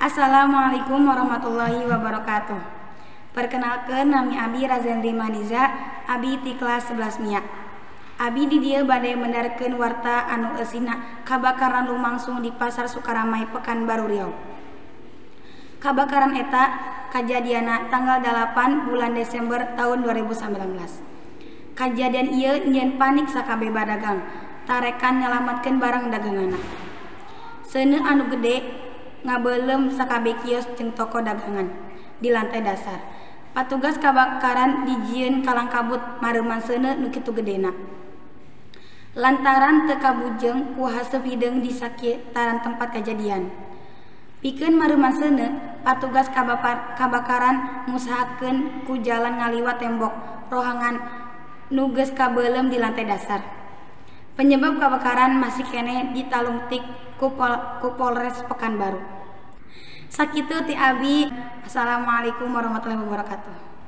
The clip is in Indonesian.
Assalamualaikum warahmatullahi wabarakatuh. Perkenalkan nami Abi Razendri Maniza, Abi ti kelas 11 MIA. Abi di dieu bade mendarkeun warta anu eusina kabakaran lumangsung di Pasar Sukaramai Pekanbaru Riau. Kabakaran eta kajadiana tanggal 8 bulan Desember tahun 2019. Kajadian ieu nyieun panik sakabeh badagang, tarekan nyelamatkeun barang daganganna. Seuneu anu gede ngabeulem sakabeh kios jeung toko dagangan di lantai dasar. Patugas kabakaran dijieun kalangkabut mareuman seuneu nu kitu gedena. Lantaran teu kabujeng ku haseup hideung di sakitaran tempat kajadian. Pikeun mareuman seuneu, patugas kabakaran ngusahakeun ku jalan ngaliwat tembok rohangan nu geus kabeulem di lantai dasar. Penyebab kebakaran masih kene ditalungtik ku Polres Pekanbaru. Sakitu ti Abi. Assalamualaikum warahmatullahi wabarakatuh.